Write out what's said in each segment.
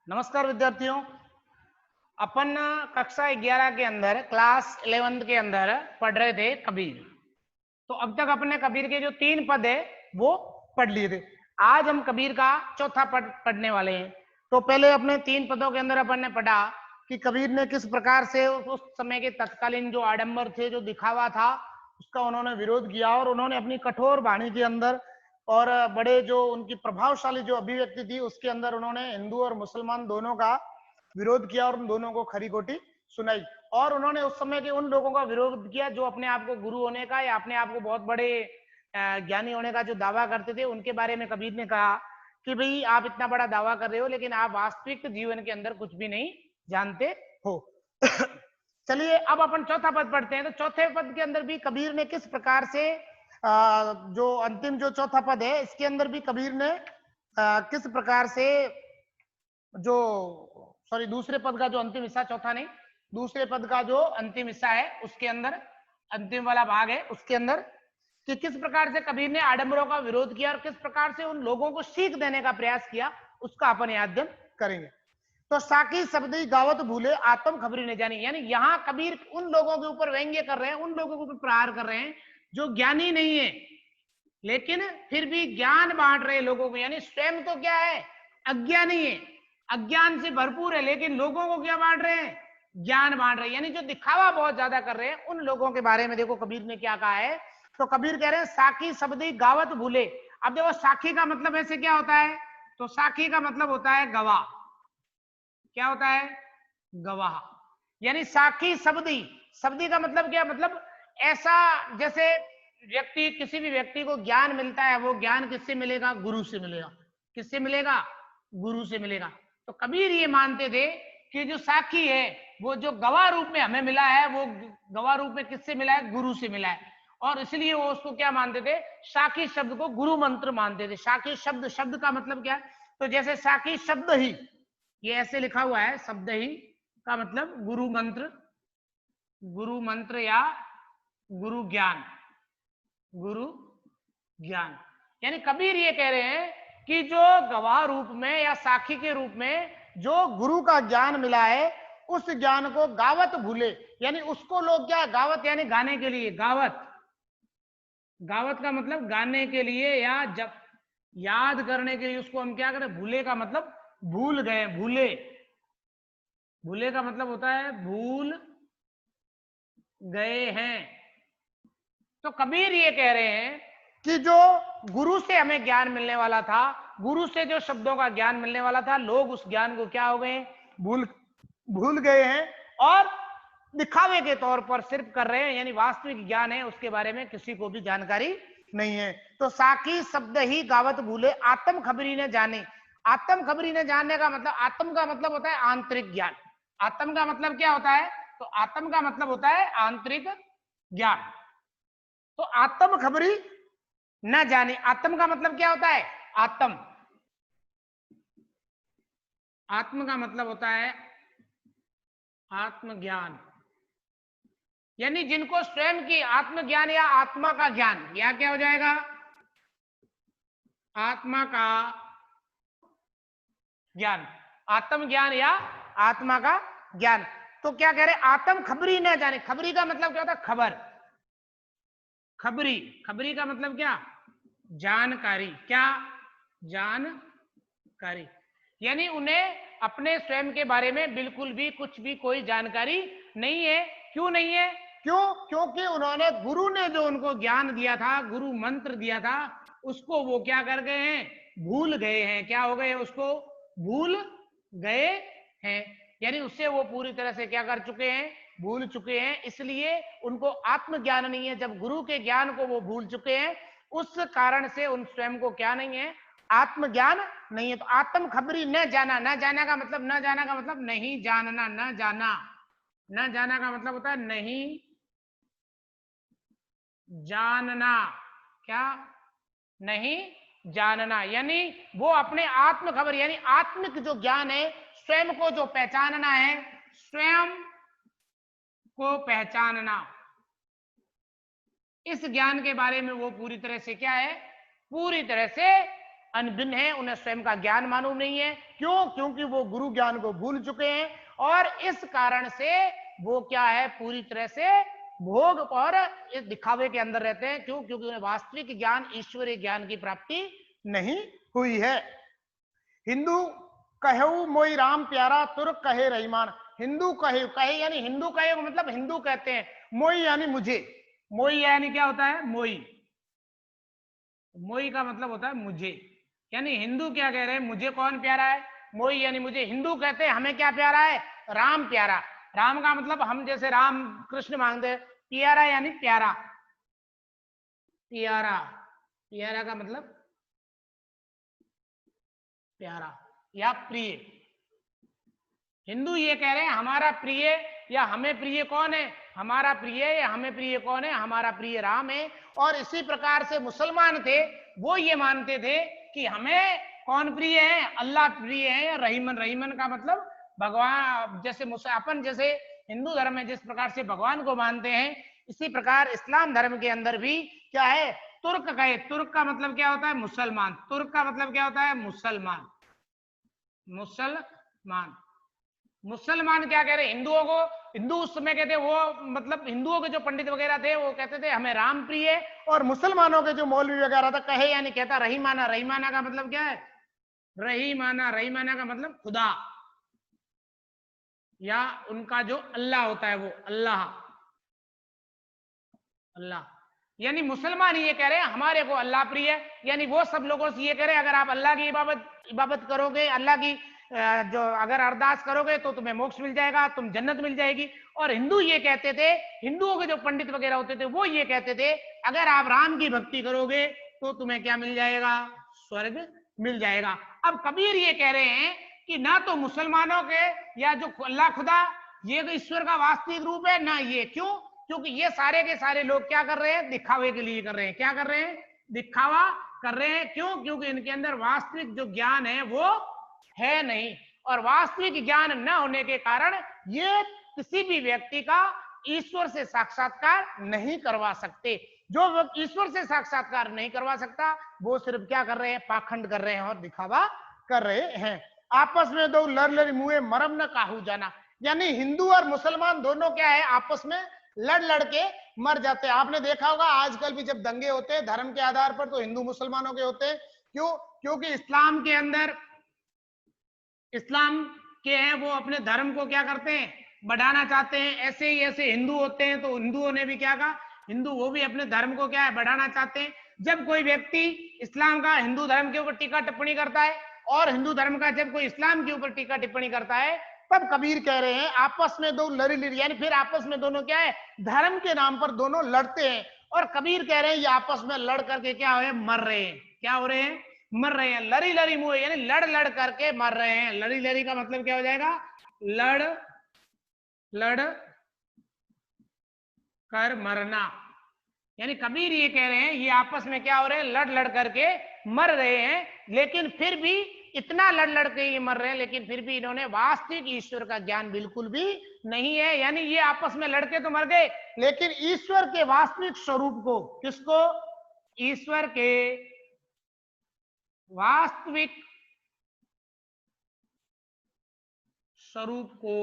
नमस्कार विद्यार्थियों। अपन कक्षा 11 के अंदर क्लास 11 के अंदर पढ़ रहे थे कबीर। तो अब तक अपने कबीर के जो 3 पद है वो पढ़ लिए थे। आज हम कबीर का चौथा पद पढ़ने वाले हैं। तो पहले अपने 3 पदों के अंदर अपन ने पढ़ा कि कबीर ने किस प्रकार से उस समय के तत्कालीन जो आडंबर थे, जो दिखावा था, उसका उन्होंने विरोध किया और उन्होंने अपनी कठोर वाणी के अंदर और बड़े जो उनकी प्रभावशाली जो अभिव्यक्ति थी उसके अंदर उन्होंने हिंदू और मुसलमान दोनों का विरोध किया और उन दोनों को खरी खोटी सुनाई। और उन्होंने उस समय के उन लोगों का विरोध किया जो अपने आप को गुरु होने का या अपने आप को बहुत बड़े ज्ञानी होने का जो दावा करते थे। उनके बारे में कबीर ने कहा कि भाई आप इतना बड़ा दावा कर रहे हो लेकिन आप वास्तविक जीवन के अंदर कुछ भी नहीं जानते हो। चलिए अब अपन चौथा पद पढ़ते हैं। तो चौथे पद के अंदर भी कबीर ने किस प्रकार से जो अंतिम जो चौथा पद है इसके अंदर भी कबीर ने किस प्रकार से जो दूसरे पद का जो अंतिम हिस्सा, चौथा नहीं, दूसरे पद का जो अंतिम हिस्सा है उसके अंदर, अंतिम वाला भाग है उसके अंदर, कि किस प्रकार से कबीर ने आडंबरों का विरोध किया और किस प्रकार से उन लोगों को सीख देने का प्रयास किया, उसका अपन अध्ययन करेंगे। तो साकी शब्दी गावत भूले आत्म खबरी ने जानी, यानी यहाँ कबीर उन लोगों के ऊपर व्यंग्य कर रहे हैं, उन लोगों के ऊपर प्रहार कर रहे हैं जो ज्ञानी नहीं है लेकिन फिर भी ज्ञान बांट रहे लोगों को। यानी स्वयं तो क्या है, अज्ञानी है, अज्ञान से भरपूर है, लेकिन लोगों को क्या बांट रहे हैं, ज्ञान बांट रहे हैं। यानी जो दिखावा बहुत ज्यादा कर रहे हैं उन लोगों के बारे में देखो कबीर ने क्या कहा है। तो कबीर कह रहे हैं साकी शब्दी गावत भूले। अब देखो साखी का मतलब ऐसे क्या होता है, तो साखी का मतलब होता है गवाह। क्या होता है, गवाह। यानी साखी शब्दी, शब्दी का मतलब क्या, मतलब ऐसा जैसे व्यक्ति, किसी भी व्यक्ति को ज्ञान मिलता है, वो ज्ञान किससे मिलेगा, गुरु से मिलेगा। किससे मिलेगा, गुरु से मिलेगा। तो कबीर ये मानते थे कि जो साखी है वो जो गवाह रूप में हमें मिला है, वो गवाह रूप में किससे मिला है, गुरु से मिला है। और इसलिए वो उसको क्या मानते थे, साखी शब्द को गुरु मंत्र मानते थे। साखी शब्द, शब्द का मतलब क्या, तो जैसे साखी शब्द ही, ये ऐसे लिखा हुआ है, शब्द ही का मतलब गुरु मंत्र, गुरु मंत्र या गुरु ज्ञान, गुरु ज्ञान। यानी कबीर ये कह रहे हैं कि जो गवाह रूप में या साखी के रूप में जो गुरु का ज्ञान मिला है उस ज्ञान को गावत भूले। यानी उसको लोग क्या, गावत यानी गाने के लिए, गावत, गावत का मतलब गाने के लिए या जब याद करने के लिए उसको हम क्या करें, भूले का मतलब भूल गए, भूले, भूले का मतलब होता है भूल गए हैं। तो कबीर ये कह रहे हैं कि जो गुरु से हमें ज्ञान मिलने वाला था, गुरु से जो शब्दों का ज्ञान मिलने वाला था, लोग उस ज्ञान को क्या हो गए, भूल गए हैं और दिखावे के तौर पर सिर्फ कर रहे हैं। यानी वास्तविक ज्ञान है उसके बारे में किसी को भी जानकारी नहीं है। तो साकी शब्द ही गावत भूले आत्म खबरी ने जाने। आत्म खबरी ने जानने का मतलब, आत्म का मतलब होता है आंतरिक ज्ञान। आत्म का मतलब क्या होता है, तो आत्म का मतलब होता है आंतरिक ज्ञान। तो आत्म खबरी न जाने, आत्म का मतलब क्या होता है, आत्म, आत्म का मतलब होता है आत्मज्ञान। यानी जिनको स्वयं की आत्मज्ञान या आत्मा का ज्ञान, या क्या हो जाएगा, आत्मा का ज्ञान, आत्म ज्ञान या आत्मा का ज्ञान। तो क्या कह रहे, आत्म खबरी न जाने। खबरी का मतलब क्या होता है, खबर, खबरी, खबरी का मतलब क्या, जानकारी, क्या, जानकारी। यानी उन्हें अपने स्वयं के बारे में बिल्कुल भी कुछ भी कोई जानकारी नहीं है। क्यों नहीं है, क्यों, क्योंकि उन्होंने, गुरु ने जो उनको ज्ञान दिया था, गुरु मंत्र दिया था, उसको वो क्या कर गए हैं, भूल गए हैं। क्या हो गए, उसको भूल गए हैं। यानी उससे वो पूरी तरह से क्या कर चुके हैं, भूल चुके हैं। इसलिए उनको आत्मज्ञान नहीं है। जब गुरु के ज्ञान को वो भूल चुके हैं उस कारण से उन स्वयं को क्या नहीं है, आत्मज्ञान नहीं है। तो आत्म खबरी न जाना, न जाना का मतलब, न जाना का मतलब नहीं जानना, न जाना, न जाना का मतलब होता है नहीं जानना, क्या, नहीं जानना। यानी वो अपने आत्म खबर, यानी आत्मिक जो ज्ञान है, स्वयं को जो पहचानना है, स्वयं को पहचानना, इस ज्ञान के बारे में वो पूरी तरह से क्या है, पूरी तरह से अनभिन्न है, उन्हें स्वयं का ज्ञान मालूम नहीं है। क्यों? क्योंकि वो गुरु ज्ञान को भूल चुके हैं और इस कारण से वो क्या है, पूरी तरह से भोग और इस दिखावे के अंदर रहते हैं। क्यों? क्योंकि उन्हें वास्तविक ज्ञान, ईश्वरीय ज्ञान की प्राप्ति नहीं हुई है। हिंदू कहू मोई राम प्यारा, तुर्क कहे रहीमान। हिंदू कहे, कहे यानी हिंदू कहे मतलब हिंदू कहते हैं, मोई यानी मुझे। मोई यानी क्या होता है? मोई। मोई का मतलब होता है मुझे, यानी हिंदू क्या कह रहे हैं, मुझे कौन प्यारा है? मोई यानी मुझे। हिंदू कहते हैं हमें क्या प्यारा है? राम प्यारा। राम का मतलब हम जैसे राम कृष्ण मांगते हैं, प्यारा यानी प्यारा। प्यारा, प्यारा का मतलब प्यारा या प्रिय। हिंदू ये कह रहे हैं हमारा प्रिय या हमें प्रिय कौन है? हमारा प्रिय या हमें प्रिय कौन है? हमारा प्रिय राम है। और इसी प्रकार से मुसलमान थे, वो ये मानते थे कि हमें कौन प्रिय है? अल्लाह प्रिय है। रहीमन, रहीमन का मतलब भगवान। जैसे अपन जैसे हिंदू धर्म में जिस प्रकार से भगवान को मानते हैं, इसी प्रकार इस्लाम धर्म के अंदर भी क्या है? तुर्क कहे। तुर्क का मतलब क्या होता है? मुसलमान। तुर्क का मतलब क्या होता है? मुसलमान। मुसलमान, मुसलमान क्या कह रहे हैं? हिंदुओं को, हिंदू उस समय कहते वो मतलब हिंदुओं के जो पंडित वगैरह थे वो कहते थे हमें राम प्रिय है, और मुसलमानों के जो मौलवी वगैरह था कहे यानी कहता रहीमाना। रहीमाना का मतलब क्या है? रहीमाना, रहीमाना का मतलब खुदा या उनका जो अल्लाह होता है वो अल्लाह, अल्लाह। यानी मुसलमान ये कह रहे हैं हमारे को अल्लाह प्रिय है। यानी वो सब लोगों से ये कह रहे हैं अगर आप अल्लाह की इबादत करोगे, अल्लाह की जो अगर अरदास करोगे तो तुम्हें मोक्ष मिल जाएगा, तुम जन्नत मिल जाएगी। और हिंदू ये कहते थे, हिंदुओं के जो पंडित वगैरह होते थे वो ये कहते थे अगर आप राम की भक्ति करोगे तो तुम्हें क्या मिल जाएगा? स्वर्ग मिल जाएगा। अब कबीर ये कह रहे हैं कि ना तो मुसलमानों के या जो अल्लाह खुदा ये ईश्वर का वास्तविक रूप है ना ये। क्यों? क्योंकि ये सारे के सारे लोग क्या कर रहे हैं? दिखावे के लिए कर रहे हैं। क्या कर रहे हैं? दिखावा कर रहे हैं। क्यों? क्योंकि इनके अंदर वास्तविक जो ज्ञान है वो है नहीं, और वास्तविक ज्ञान न होने के कारण ये किसी भी व्यक्ति का ईश्वर से साक्षात्कार नहीं करवा सकते। जो ईश्वर से साक्षात्कार नहीं करवा सकता वो सिर्फ क्या कर रहे हैं? पाखंड कर रहे हैं और दिखावा कर रहे हैं। आपस में दो लड़ लड़ मुए मरम न काहू जाना। यानी हिंदू और मुसलमान दोनों क्या है? आपस में लड़ लड़ के मर जाते हैं। आपने देखा होगा आजकल भी जब दंगे होते हैं धर्म के आधार पर तो हिंदू मुसलमानों के होते हैं। क्यों? क्योंकि इस्लाम के अंदर, इस्लाम के हैं वो अपने धर्म को क्या करते हैं? बढ़ाना चाहते हैं। ऐसे ही ऐसे हिंदू होते हैं तो हिंदुओं ने भी क्या कहा? हिंदू वो भी अपने धर्म को क्या है? बढ़ाना चाहते हैं। जब कोई व्यक्ति इस्लाम का हिंदू धर्म के ऊपर टीका टिप्पणी करता है और हिंदू धर्म का जब कोई इस्लाम के ऊपर टीका टिप्पणी करता है, तब कबीर कह रहे हैं आपस में दो लड़ी लड़ी, यानी फिर आपस में दोनों क्या है? धर्म के नाम पर दोनों लड़ते हैं। और कबीर कह रहे हैं ये आपस में लड़ करके क्या हो? मर रहे हैं। क्या हो रहे हैं? मर रहे हैं। लड़ी लड़ी मुंह यानी लड़ लड़ करके मर रहे हैं। लड़ी लड़ी का मतलब क्या हो जाएगा? लड़ लड़ कर मरना। यानी कबीर ये कह रहे हैं ये आपस में क्या हो रहे हैं? लड़ लड़ करके मर रहे हैं। लेकिन फिर भी इतना लड़ लड़ के ये मर रहे हैं, लेकिन फिर भी इन्होंने वास्तविक ईश्वर का ज्ञान बिल्कुल भी नहीं है। यानी ये आपस में लड़के तो मर गए, लेकिन ईश्वर के वास्तविक स्वरूप को, किसको? ईश्वर के वास्तविक स्वरूप को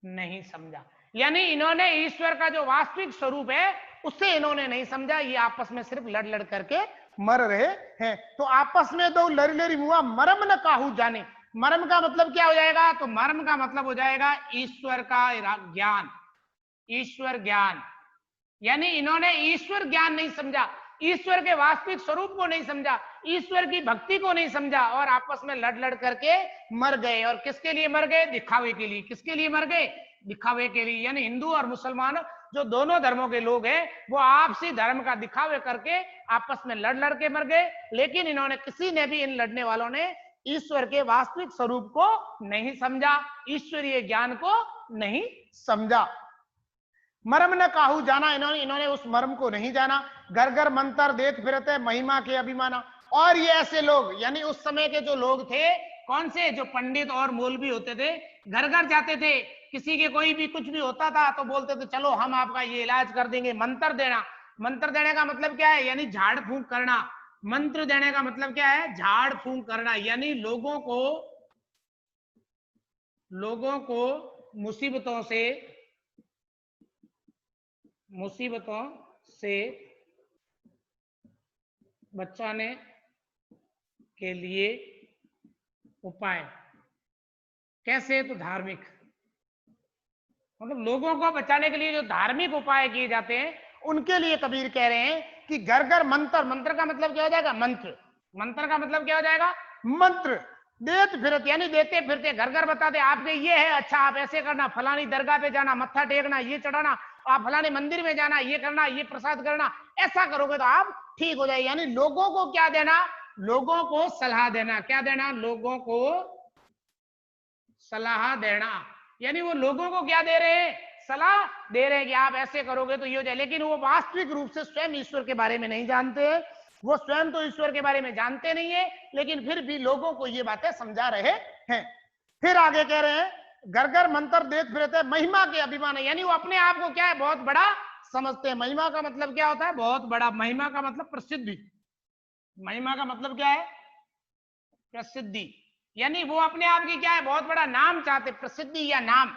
नहीं समझा। यानी इन्होंने ईश्वर का जो वास्तविक स्वरूप है उसे इन्होंने नहीं समझा। ये आपस में सिर्फ लड़ लड़ करके मर रहे हैं। तो आपस में दो लड़ी लड़ी मुआ मरम न काहू जाने। मरम का मतलब क्या हो जाएगा? तो मरम का मतलब हो जाएगा ईश्वर का ज्ञान, ईश्वर ज्ञान। यानी इन्होंने ईश्वर ज्ञान नहीं समझा, ईश्वर के वास्तविक स्वरूप को नहीं समझा, ईश्वर की भक्ति को नहीं समझा, और आपस में लड़ लड़ करके मर गए। और किसके लिए मर गए? दिखावे के लिए। किसके लिए मर गए? दिखावे के लिए। यानी हिंदू और मुसलमान जो दोनों धर्मों के लोग हैं वो आपसी धर्म का दिखावे करके आपस में लड़ लड़ के मर गए। लेकिन इन्होंने, किसी ने भी, इन लड़ने वालों ने ईश्वर के वास्तविक स्वरूप को नहीं समझा, ईश्वरीय ज्ञान को नहीं समझा। मर्म न काहू जाना, इन्होंने उस मर्म को नहीं जाना। घर घर मंत्र देत फिरते महिमा के अभिमाना। और ये ऐसे लोग, यानी उस समय के जो लोग थे, कौन से? जो पंडित और मौलवी होते थे, घर घर जाते थे। किसी के कोई भी कुछ भी होता था तो बोलते थे चलो हम आपका ये इलाज कर देंगे। मंत्र देना, मंत्र देने का मतलब क्या है? यानी झाड़ फूंक करना। मंत्र देने का मतलब क्या है? झाड़ फूंक करना, यानी लोगों को मुसीबतों से बचाने के लिए उपाय। कैसे? तो धार्मिक, मतलब लोगों को बचाने के लिए जो धार्मिक उपाय किए जाते हैं उनके लिए कबीर कह रहे हैं कि घर घर मंत्र। मंत्र का मतलब क्या हो जाएगा? मंत्र। मंत्र का मतलब क्या हो जाएगा? मंत्र। देते फिरते, यानी देते फिरते, घर घर बताते आपके ये है, अच्छा आप ऐसे करना, फलानी दरगाह पे जाना, मत्था टेकना, ये चढ़ाना, आप फलाने मंदिर में जाना, ये करना, ये प्रसाद करना, ऐसा करोगे तो आप ठीक हो जाएगी। यानी लोगों को क्या देना? लोगों को सलाह देना। क्या देना? लोगों को सलाह देना। यानी वो लोगों को क्या दे रहे हैं? सलाह दे रहे हैं कि आप ऐसे करोगे तो ये हो जाए। लेकिन वो वास्तविक रूप से स्वयं ईश्वर के बारे में नहीं जानते हैं, वो स्वयं तो ईश्वर के बारे में जानते नहीं है, लेकिन फिर भी लोगों को ये बातें समझा रहे हैं। फिर आगे कह रहे हैं, घर घर मंत्र देते फिरते महिमा के अभिमान है, यानी वो अपने आप को क्या है? बहुत बड़ा समझते हैं। महिमा का मतलब क्या होता है? बहुत बड़ा। महिमा का मतलब प्रसिद्धि। महिमा का मतलब क्या है? प्रसिद्धि। यानी वो अपने आप की क्या है? बहुत बड़ा नाम चाहते, प्रसिद्धि या नाम,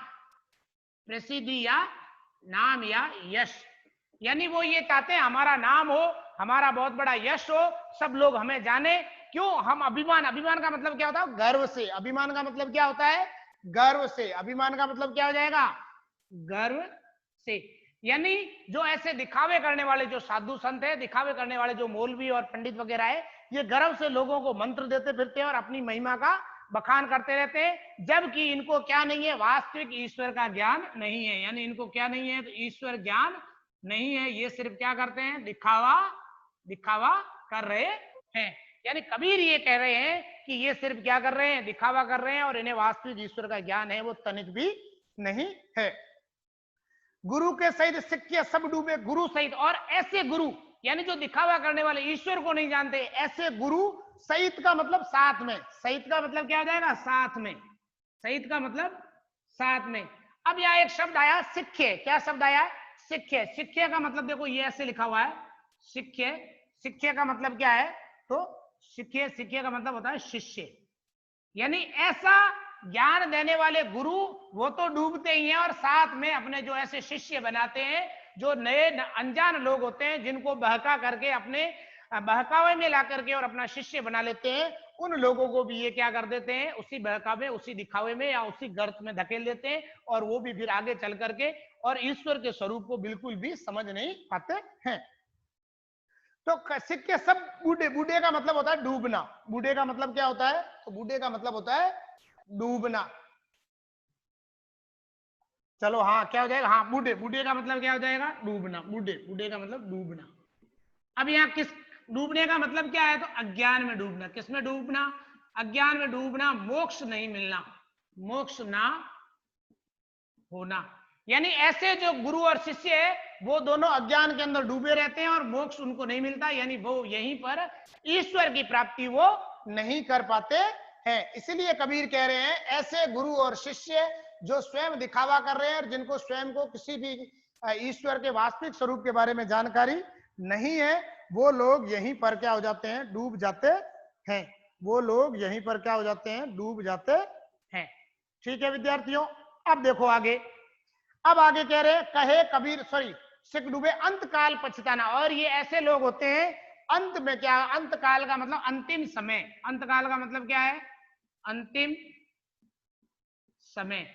प्रसिद्धि या नाम या यश। यानी वो ये चाहते हैं हमारा नाम हो, हमारा बहुत बड़ा यश हो, सब लोग हमें जाने। क्यों? हम अभिमान, अभिमान का मतलब क्या होता है? गर्व से। अभिमान का मतलब क्या होता है? गर्व से। अभिमान का मतलब क्या हो जाएगा? गर्व से। यानी जो ऐसे दिखावे करने वाले जो साधु संत है, दिखावे करने वाले जो मौलवी और पंडित वगैरह है, ये गर्व से लोगों को मंत्र देते फिरते हैं और अपनी महिमा का बखान करते रहते हैं, जबकि इनको क्या नहीं है? वास्तविक ईश्वर का ज्ञान नहीं है। यानी इनको क्या नहीं है? तो ईश्वर ज्ञान नहीं है। ये सिर्फ क्या करते हैं? दिखावा, दिखावा कर रहे हैं। यानी कबीर ये कह रहे हैं कि ये सिर्फ क्या कर रहे हैं? दिखावा कर रहे हैं, और इन्हें वास्तविक ईश्वर का ज्ञान है वो तनिक भी नहीं है। गुरु के सहित सिक्के सब डूबे, गुरु सहित। और ऐसे गुरु, यानी जो दिखावा करने वाले ईश्वर को नहीं जानते, ऐसे गुरु सहित का मतलब साथ में। सहित का मतलब क्या हो जाएगा? साथ में। सहित का मतलब साथ में। अब यहाँ एक शब्द आया सिक्खे। क्या शब्द आया? सिक्खे। सिक्खे का मतलब देखो ये ऐसे लिखा हुआ है, सिक्खे। सिक्खे का मतलब क्या है? तो सिक्खे, सिक्खे का मतलब होता है शिष्य। यानी ऐसा ज्ञान देने वाले गुरु वो तो डूबते ही हैं, और साथ में अपने जो ऐसे शिष्य बनाते हैं, जो नए अनजान लोग होते हैं, जिनको बहका करके, अपने बहकावे में ला करके और अपना शिष्य बना लेते हैं, उन लोगों को भी ये क्या कर देते हैं? उसी बहकावे, उसी दिखावे में या उसी गर्त में धकेल देते हैं, और वो भी फिर आगे चल करके और ईश्वर के स्वरूप को बिल्कुल भी समझ नहीं पाते हैं। तो सिक्के सब बूढ़े। बूढ़े का मतलब होता है डूबना। बूढ़े का मतलब क्या होता है? तो बूढ़े का मतलब होता है डूबना। चलो हाँ, क्या हो जाएगा? हाँ, बूढ़े। बूढ़े का मतलब क्या हो जाएगा? डूबना। बूढ़े, बूढ़े का मतलब डूबना। अब यहाँ किस डूबने का मतलब क्या है? तो अज्ञान में डूबना। किस में डूबना? अज्ञान में डूबना। मोक्ष नहीं मिलना, मोक्ष ना होना। यानी ऐसे जो गुरु और शिष्य है वो दोनों अज्ञान के अंदर डूबे रहते हैं और मोक्ष उनको नहीं मिलता, यानी वो यहीं पर ईश्वर की प्राप्ति वो नहीं कर पाते हैं। इसीलिए कबीर कह रहे हैं ऐसे गुरु और शिष्य जो स्वयं दिखावा कर रहे हैं और जिनको स्वयं को किसी भी ईश्वर के वास्तविक स्वरूप के बारे में जानकारी नहीं है, वो लोग यहीं पर क्या हो जाते हैं? डूब जाते हैं। वो लोग यहीं पर क्या हो जाते हैं? डूब जाते हैं। ठीक है विद्यार्थियों, अब देखो आगे। अब आगे कह रहे कहे कबीर, सॉरी, सिख डूबे अंत काल पछताना। और ये ऐसे लोग होते हैं अंत में क्या? अंत काल का मतलब अंतिम समय। अंत काल का मतलब क्या है? अंतिम समय।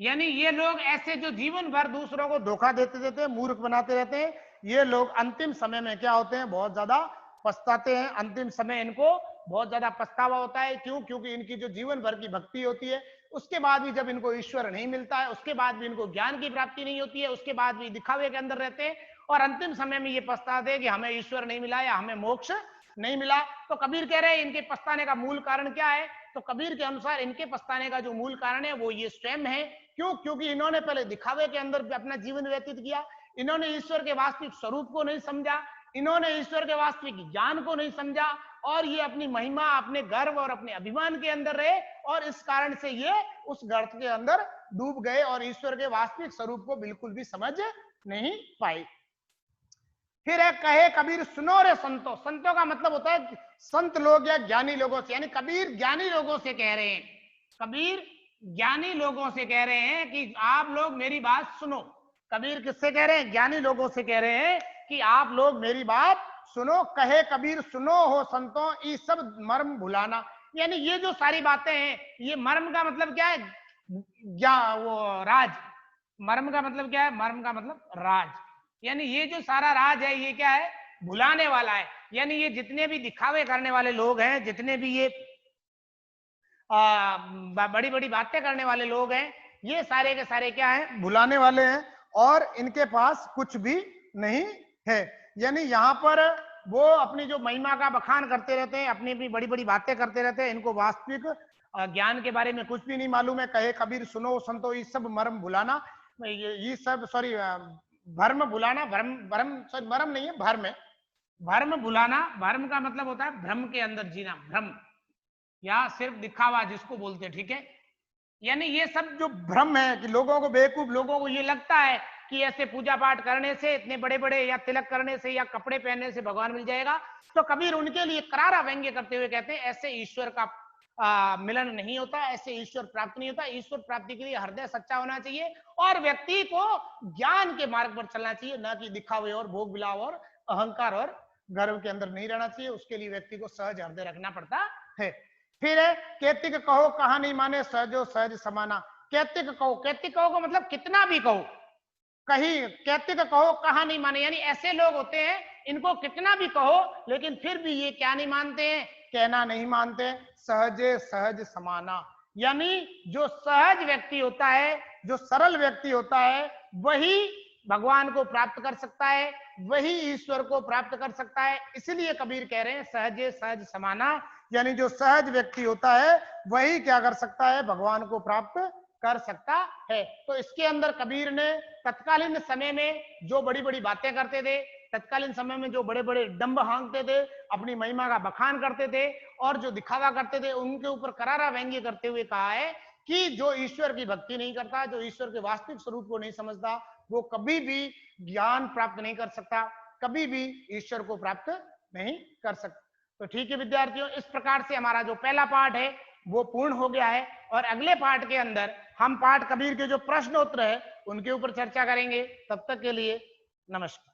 यानी ये लोग ऐसे जो जीवन भर दूसरों को धोखा देते देते मूर्ख बनाते रहते हैं, ये लोग अंतिम समय में क्या होते हैं? बहुत ज्यादा पछताते हैं। अंतिम समय इनको बहुत ज्यादा पछतावा होता है। क्यों? क्योंकि इनकी जो जीवन भर की भक्ति होती है, उसके बाद भी जब इनको ईश्वर नहीं मिलता है, उसके बाद भी इनको ज्ञान की प्राप्ति नहीं होती है, उसके बाद भी दिखावे के अंदर रहते हैं, और अंतिम समय में ये पछताते हैं कि हमें ईश्वर नहीं मिला या हमें मोक्ष नहीं मिला। तो कबीर कह रहे हैं इनके पछताने का मूल कारण क्या है? तो कबीर के अनुसार इनके पछताने का जो मूल कारण है वो ये स्वयं है। क्यों? क्योंकि इन्होंने पहले दिखावे के अंदर अपना जीवन व्यतीत किया, इन्होंने ईश्वर के वास्तविक स्वरूप को नहीं समझा, इन्होंने ईश्वर के वास्तविक ज्ञान को नहीं समझा, और ये अपनी महिमा, अपने गर्व और अपने अभिमान के अंदर रहे, और इस कारण से ये उस गर्त के अंदर डूब गए और ईश्वर के वास्तविक स्वरूप को बिल्कुल भी समझ नहीं पाए। फिर है कहे कबीर सुनो रे संतो, संतों का मतलब होता है संत लोग या ज्ञानी लोगों से, यानी कबीर ज्ञानी लोगों से कह रहे हैं, कबीर ज्ञानी लोगों से कह रहे हैं कि आप लोग मेरी बात सुनो। कबीर किससे कह रहे हैं? ज्ञानी लोगों से कह रहे हैं कि आप लोग मेरी बात सुनो। कहे कबीर सुनो हो संतों ये सब मर्म भुलाना, यानी ये जो सारी बातें हैं, ये मर्म का मतलब क्या है? वो राज। मर्म का मतलब क्या है? मर्म का मतलब राज, यानी ये जो सारा राज है ये क्या है? भुलाने वाला है। यानी ये जितने भी दिखावे करने वाले लोग हैं, जितने भी ये बड़ी बड़ी बातें करने वाले लोग हैं, ये सारे के सारे क्या हैं? भुलाने वाले हैं, और इनके पास कुछ भी नहीं है। यानी यहाँ पर वो अपनी जो महिमा का बखान करते रहते हैं, अपनी अपनी बड़ी बड़ी बातें करते रहते हैं, इनको वास्तविक ज्ञान के बारे में कुछ भी नहीं मालूम है। कहे कबीर सुनो संतो ये सब मर्म भुलाना, ये सब सॉरी भर्म भुलाना, भ्रम भ्रम सॉरी मर्म नहीं है, भर्म है। भर्म भुलाना, भर्म का मतलब होता है भ्रम के अंदर जीना, भ्रम या सिर्फ दिखावा जिसको बोलते हैं, ठीक है। यानी ये सब जो भ्रम है कि लोगों को बेवकूफ, लोगों को ये लगता है कि ऐसे पूजा पाठ करने से, इतने बड़े बड़े या तिलक करने से या कपड़े पहनने से भगवान मिल जाएगा, तो कबीर उनके लिए करारा व्यंग्य करते हुए कहते हैं ऐसे ईश्वर का मिलन नहीं होता, ऐसे ईश्वर प्राप्त नहीं होता। ईश्वर प्राप्ति के लिए हृदय सच्चा होना चाहिए और व्यक्ति को ज्ञान के मार्ग पर चलना चाहिए, न कि दिखावे और भोग विलाव और अहंकार और गर्व के अंदर नहीं रहना चाहिए। उसके लिए व्यक्ति को सहज हृदय रखना पड़ता है। फिर है कैतिक कहो कहा नहीं माने सहजो सहज समाना। कैतिक कहो, कैतिक कहो का मतलब कितना भी कहो, कहीं कैतिक कहो कहा नहीं माने, यानी ऐसे लोग होते हैं इनको कितना भी कहो लेकिन फिर भी ये क्या नहीं मानते हैं? कहना नहीं मानते। सहजे सहज समाना, यानी जो सहज व्यक्ति होता है, जो सरल व्यक्ति होता है, वही भगवान को प्राप्त कर सकता है, वही ईश्वर को प्राप्त कर सकता है। इसलिए कबीर कह रहे हैं सहजे सहज समाना, यानी जो सहज व्यक्ति होता है वही क्या कर सकता है? भगवान को प्राप्त कर सकता है। तो इसके अंदर कबीर ने तत्कालीन समय में जो बड़ी बड़ी बातें करते थे, तत्कालीन समय में जो बड़े बड़े डंब हाँकते थे, अपनी महिमा का बखान करते थे और जो दिखावा करते थे, उनके ऊपर करारा व्यंग्य करते हुए कहा है कि जो ईश्वर की भक्ति नहीं करता, जो ईश्वर के वास्तविक स्वरूप को नहीं समझता, वो कभी भी ज्ञान प्राप्त नहीं कर सकता, कभी भी ईश्वर को प्राप्त नहीं कर सकता। तो ठीक है विद्यार्थियों, इस प्रकार से हमारा जो पहला पाठ है वो पूर्ण हो गया है और अगले पाठ के अंदर हम पाठ कबीर के जो प्रश्न उत्तर है उनके ऊपर चर्चा करेंगे। तब तक के लिए नमस्कार।